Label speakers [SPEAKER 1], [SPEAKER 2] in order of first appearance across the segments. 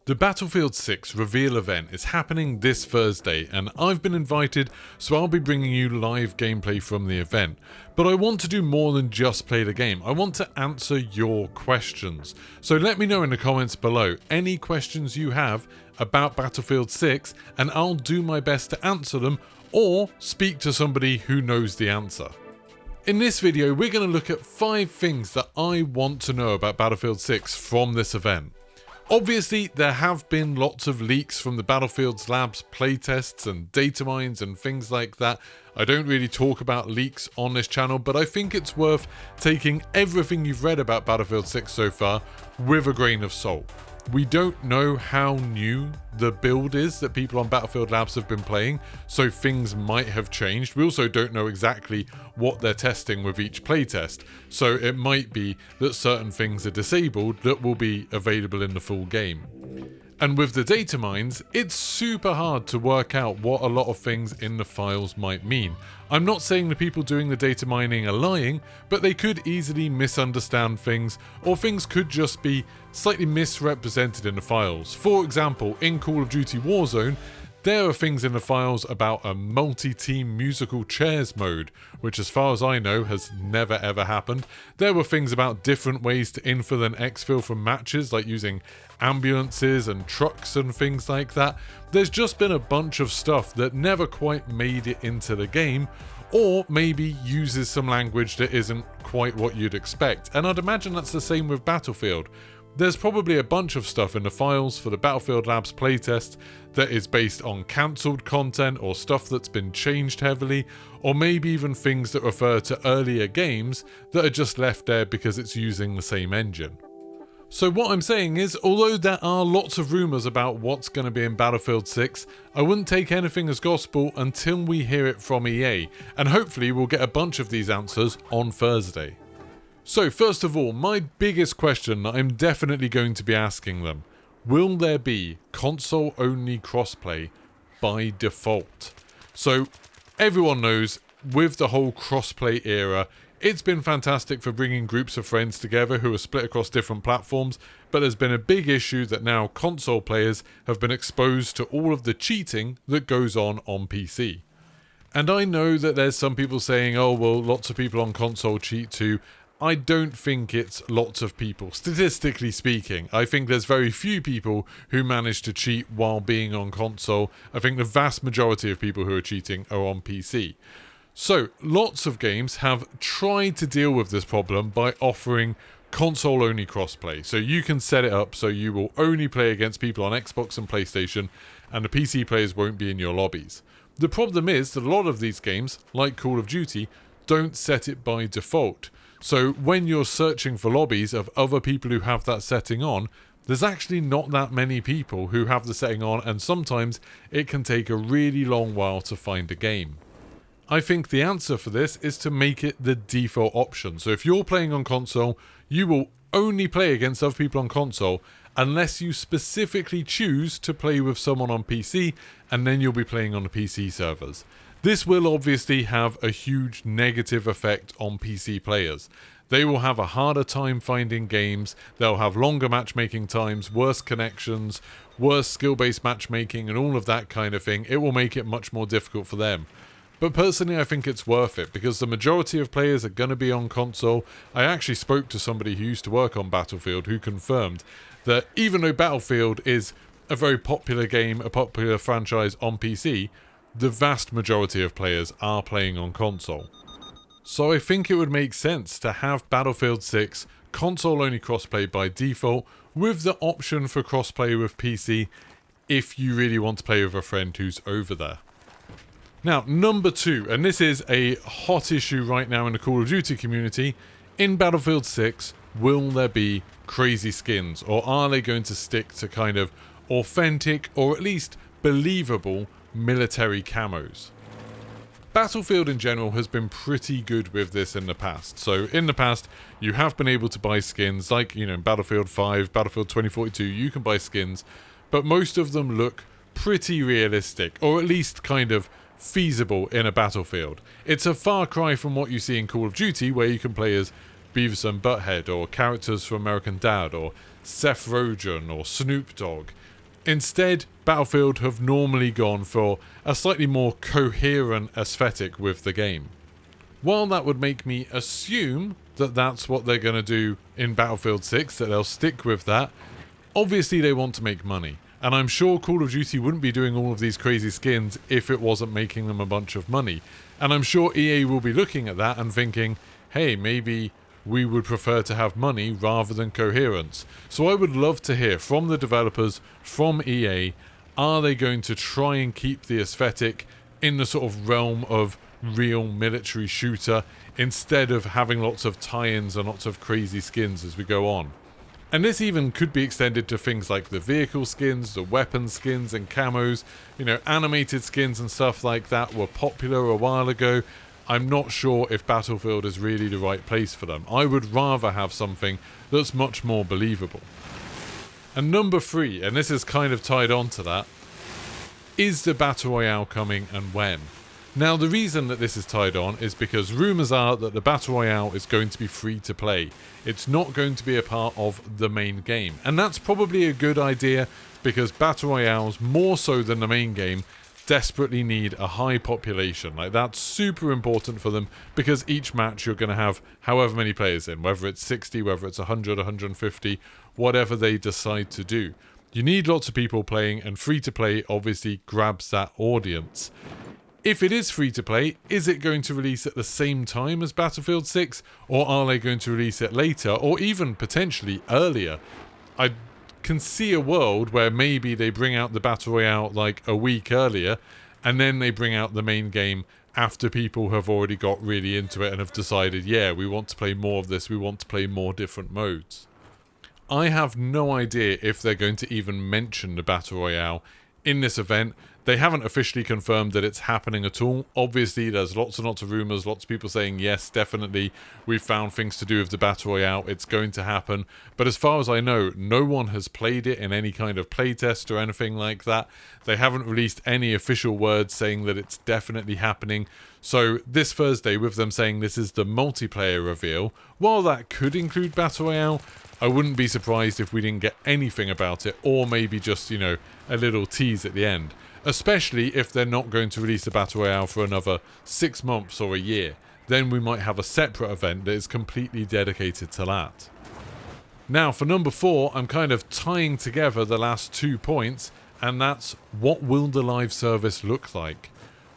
[SPEAKER 1] The Battlefield 6 reveal event is happening this Thursday, and I've been invited, so I'll be bringing you live gameplay from the event. But I want to do more than just play the game. I want to answer your questions. So let me know in the comments below any questions you have about Battlefield 6, and I'll do my best to answer them or speak to somebody who knows the answer. In this video, we're going to look at 5 things that I want to know about Battlefield 6 from this event. Obviously, there have been lots of leaks from the Battlefield Labs playtests and data mines and things like that. I don't really talk about leaks on this channel, but I think it's worth taking everything you've read about Battlefield 6 so far with a grain of salt. We don't know how new the build is that people on Battlefield Labs have been playing, so things might have changed. We also don't know exactly what they're testing with each playtest, so it might be that certain things are disabled that will be available in the full game. And with the data mines, it's super hard to work out what a lot of things in the files might mean. I'm not saying the people doing the data mining are lying, but they could easily misunderstand things, or things could just be slightly misrepresented in the files. For example, in Call of Duty Warzone, there are things in the files about a multi-team musical chairs mode, which as far as I know has never ever happened. There were things about different ways to infill and exfil from matches, like using ambulances and trucks and things like that. There's just been a bunch of stuff that never quite made it into the game, or maybe uses some language that isn't quite what you'd expect. And I'd imagine that's the same with Battlefield. There's probably a bunch of stuff in the files for the Battlefield Labs playtest that is based on cancelled content or stuff that's been changed heavily, or maybe even things that refer to earlier games that are just left there because it's using the same engine. So what I'm saying is, although there are lots of rumours about what's going to be in Battlefield 6, I wouldn't take anything as gospel until we hear it from EA, and hopefully we'll get a bunch of these answers on Thursday. So first of all, my biggest question that I'm definitely going to be asking them: will there be console-only crossplay by default? So everyone knows with the whole crossplay era, it's been fantastic for bringing groups of friends together who are split across different platforms, but there's been a big issue that now console players have been exposed to all of the cheating that goes on PC. And I know that there's some people saying, oh well, lots of people on console cheat too. I don't think it's lots of people. Statistically speaking, I think there's very few people who manage to cheat while being on console. I think the vast majority of people who are cheating are on PC. So, lots of games have tried to deal with this problem by offering console-only crossplay. So you can set it up so you will only play against people on Xbox and PlayStation, and the PC players won't be in your lobbies. The problem is that a lot of these games, like Call of Duty, don't set it by default. So when you're searching for lobbies of other people who have that setting on, there's actually not that many people who have the setting on, and sometimes it can take a really long while to find a game. I think the answer for this is to make it the default option. So if you're playing on console, you will only play against other people on console unless you specifically choose to play with someone on PC, and then you'll be playing on the PC servers. This will obviously have a huge negative effect on PC players. They will have a harder time finding games, they'll have longer matchmaking times, worse connections, worse skill-based matchmaking and all of that kind of thing. It will make it much more difficult for them. But personally, I think it's worth it because the majority of players are going to be on console. I actually spoke to somebody who used to work on Battlefield who confirmed that even though Battlefield is a very popular game, a popular franchise on PC, the vast majority of players are playing on console. So I think it would make sense to have Battlefield 6 console-only crossplay by default, with the option for crossplay with PC if you really want to play with a friend who's over there. Now, number 2, and this is a hot issue right now in the Call of Duty community, in Battlefield 6, will there be crazy skins, or are they going to stick to kind of authentic, or at least believable, military camos? Battlefield in general has been pretty good with this in the past. So in the past, you have been able to buy skins, like, you know, Battlefield 5, Battlefield 2042, you can buy skins, but most of them look pretty realistic, or at least kind of feasible in a Battlefield. It's a far cry from what you see in Call of Duty, where you can play as Beavis and Butthead, or characters from American Dad, or Seth Rogen or Snoop Dogg. Instead, Battlefield have normally gone for a slightly more coherent aesthetic with the game. While that would make me assume that that's what they're going to do in Battlefield 6, that they'll stick with that, obviously they want to make money. And I'm sure Call of Duty wouldn't be doing all of these crazy skins if it wasn't making them a bunch of money. And I'm sure EA will be looking at that and thinking, hey, maybe we would prefer to have money rather than coherence. So I would love to hear from the developers, from EA, are they going to try and keep the aesthetic in the sort of realm of real military shooter instead of having lots of tie-ins and lots of crazy skins as we go on? And this even could be extended to things like the vehicle skins, the weapon skins and camos. You know, animated skins and stuff like that were popular a while ago. I'm not sure if Battlefield is really the right place for them. I would rather have something that's much more believable. And number 3, and this is kind of tied on to that, is the Battle Royale coming and when? Now, the reason that this is tied on is because rumours are that the Battle Royale is going to be free to play. It's not going to be a part of the main game. And that's probably a good idea because Battle Royales, more so than the main game, desperately need a high population. Like, that's super important for them because each match you're going to have however many players in, whether it's 60, whether it's 100, 150, whatever they decide to do. You need lots of people playing, and free to play obviously grabs that audience. If it is free to play, is it going to release at the same time as Battlefield 6, or are they going to release it later, or even potentially earlier? I can see a world where maybe they bring out the Battle Royale like a week earlier, and then they bring out the main game after people have already got really into it and have decided, yeah, we want to play more of this, we want to play more different modes. I have no idea if they're going to even mention the Battle Royale in this event. They haven't officially confirmed that it's happening at all. Obviously, there's lots and lots of rumours, lots of people saying, yes, definitely, we've found things to do with the Battle Royale, it's going to happen. But as far as I know, no one has played it in any kind of playtest or anything like that. They haven't released any official words saying that it's definitely happening. So this Thursday, with them saying this is the multiplayer reveal, while that could include Battle Royale, I wouldn't be surprised if we didn't get anything about it, or maybe just, you know, a little tease at the end. Especially if they're not going to release the Battle Royale for another 6 months or a year. Then we might have a separate event that is completely dedicated to that. Now, for number 4, I'm kind of tying together the last 2 points, and that's, what will the live service look like?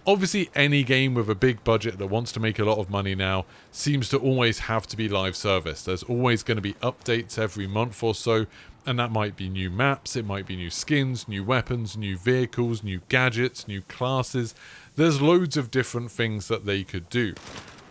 [SPEAKER 1] Obviously, any game with a big budget that wants to make a lot of money now seems to always have to be live service. There's always going to be updates every month or so, and that might be new maps, it might be new skins, new weapons, new vehicles, new gadgets, new classes. There's loads of different things that they could do.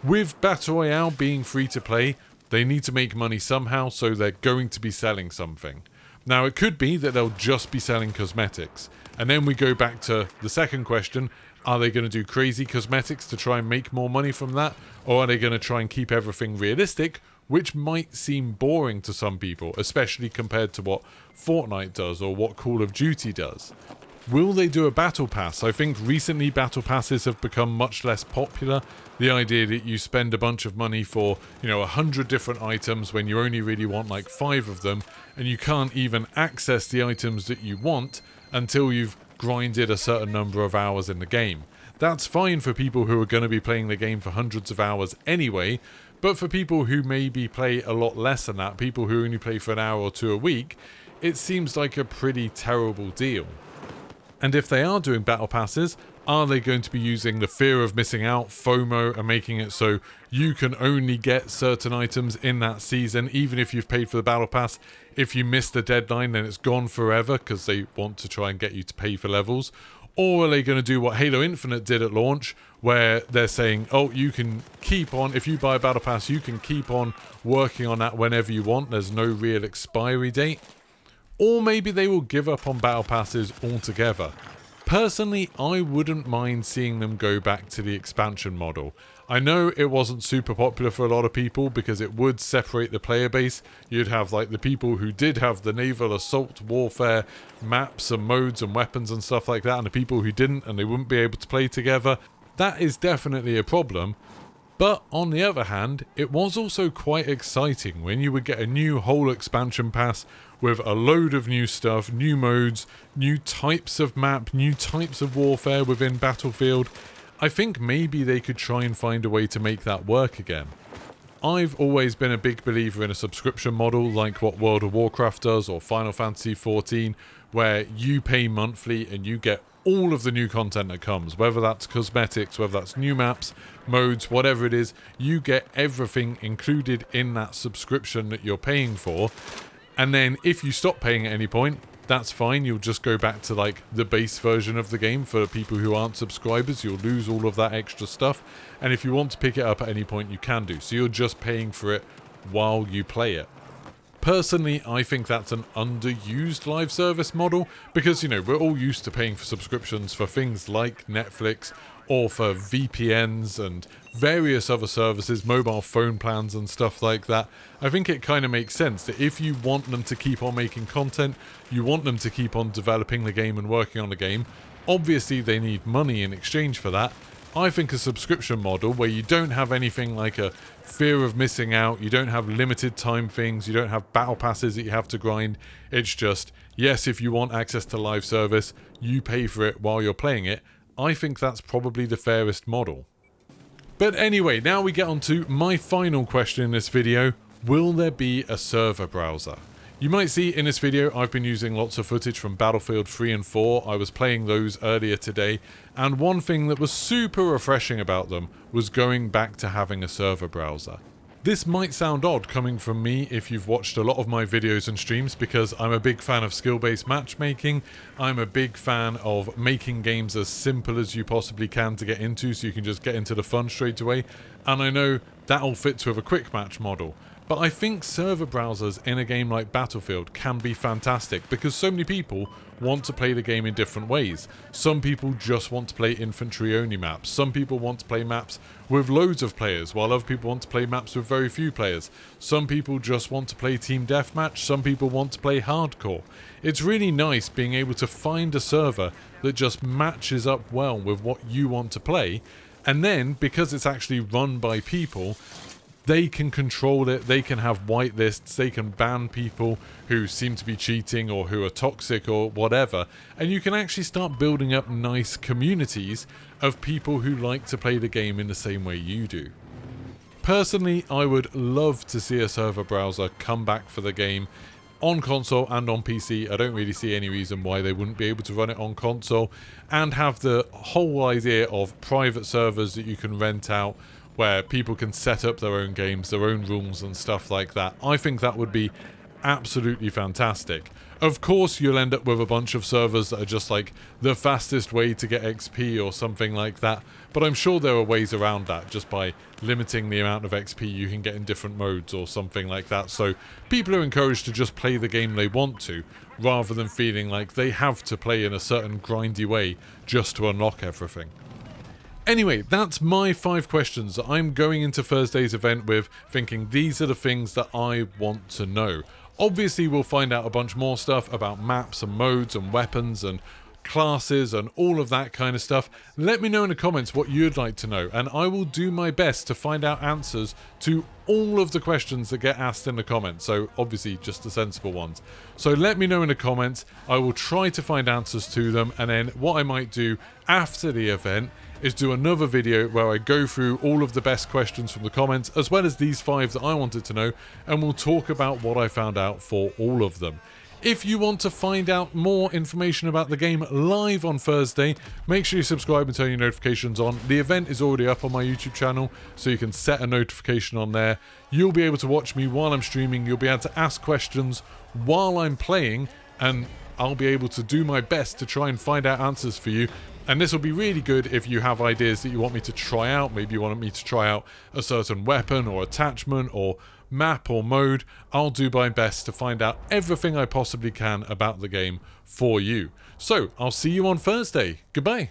[SPEAKER 1] With Battle Royale being free to play, they need to make money somehow, so they're going to be selling something. Now, it could be that they'll just be selling cosmetics. And then we go back to the second question, are they going to do crazy cosmetics to try and make more money from that? Or are they going to try and keep everything realistic, which might seem boring to some people, especially compared to what Fortnite does or what Call of Duty does? Will they do a battle pass? I think recently battle passes have become much less popular. The idea that you spend a bunch of money for, 100 different items when you only really want like 5 of them, and you can't even access the items that you want until you've grinded a certain number of hours in the game. That's fine for people who are going to be playing the game for hundreds of hours anyway, but for people who maybe play a lot less than that, people who only play for an hour or 2 a week, it seems like a pretty terrible deal. And if they are doing battle passes, are they going to be using the fear of missing out, FOMO, and making it so you can only get certain items in that season, even if you've paid for the battle pass? If you miss the deadline, then it's gone forever because they want to try and get you to pay for levels. Or are they going to do what Halo Infinite did at launch, where they're saying, oh, you can keep on, if you buy a battle pass, you can keep on working on that whenever you want. There's no real expiry date. Or maybe they will give up on battle passes altogether. Personally, I wouldn't mind seeing them go back to the expansion model. I know it wasn't super popular for a lot of people because it would separate the player base. You'd have like the people who did have the naval assault warfare maps and modes and weapons and stuff like that, and the people who didn't, and they wouldn't be able to play together. That is definitely a problem. But on the other hand, it was also quite exciting when you would get a new whole expansion pass with a load of new stuff, new modes, new types of map, new types of warfare within Battlefield. I think maybe they could try and find a way to make that work again. I've always been a big believer in a subscription model like what World of Warcraft does or Final Fantasy XIV, where you pay monthly and you get all of the new content that comes, whether that's cosmetics, whether that's new maps, modes, whatever it is, you get everything included in that subscription that you're paying for. And then if you stop paying at any point, that's fine, you'll just go back to like the base version of the game. For people who aren't subscribers, you'll lose all of that extra stuff, and if you want to pick it up at any point, you can do, so you're just paying for it while you play it. Personally, I think that's an underused live service model, because, you know, we're all used to paying for subscriptions for things like Netflix or for VPNs and various other services, mobile phone plans and stuff like that. I think it kind of makes sense that if you want them to keep on making content, you want them to keep on developing the game and working on the game, obviously they need money in exchange for that. I think a subscription model where you don't have anything like a fear of missing out, you don't have limited time things, you don't have battle passes that you have to grind, it's just, yes, if you want access to live service, you pay for it while you're playing it. I think that's probably the fairest model. But anyway, now we get on to my final question in this video. Will there be a server browser? You might see in this video I've been using lots of footage from Battlefield 3 and 4. I was playing those earlier today, and one thing that was super refreshing about them was going back to having a server browser. This might sound odd coming from me if you've watched a lot of my videos and streams, because I'm a big fan of skill-based matchmaking. I'm a big fan of making games as simple as you possibly can to get into, so you can just get into the fun straight away. And I know that all fits with a quick match model. But I think server browsers in a game like Battlefield can be fantastic, because so many people want to play the game in different ways. Some people just want to play infantry only maps. Some people want to play maps with loads of players, while other people want to play maps with very few players. Some people just want to play team deathmatch. Some people want to play hardcore. It's really nice being able to find a server that just matches up well with what you want to play. And then, because it's actually run by people, they can control it, they can have whitelists, they can ban people who seem to be cheating or who are toxic or whatever, and you can actually start building up nice communities of people who like to play the game in the same way you do. Personally, I would love to see a server browser come back for the game on console and on PC. I don't really see any reason why they wouldn't be able to run it on console, and have the whole idea of private servers that you can rent out, where people can set up their own games, their own rules and stuff like that. I think that would be absolutely fantastic. Of course, you'll end up with a bunch of servers that are just like the fastest way to get XP or something like that, but I'm sure there are ways around that, just by limiting the amount of XP you can get in different modes or something like that, so people are encouraged to just play the game they want to, rather than feeling like they have to play in a certain grindy way just to unlock everything. Anyway, that's my 5 questions that I'm going into Thursday's event with, thinking these are the things that I want to know. Obviously, we'll find out a bunch more stuff about maps and modes and weapons and classes and all of that kind of stuff. Let me know in the comments what you'd like to know, and I will do my best to find out answers to all of the questions that get asked in the comments, so obviously just the sensible ones. So let me know in the comments, I will try to find answers to them, and then what I might do after the event is do another video where I go through all of the best questions from the comments, as well as these 5 that I wanted to know, and we'll talk about what I found out for all of them. If you want to find out more information about the game live on Thursday, make sure you subscribe and turn your notifications on. The event is already up on my YouTube channel, so you can set a notification on there. You'll be able to watch me while I'm streaming, you'll be able to ask questions while I'm playing, and I'll be able to do my best to try and find out answers for you. And this will be really good if you have ideas that you want me to try out. Maybe you want me to try out a certain weapon or attachment or map or mode. I'll do my best to find out everything I possibly can about the game for you. So, I'll see you on Thursday. Goodbye.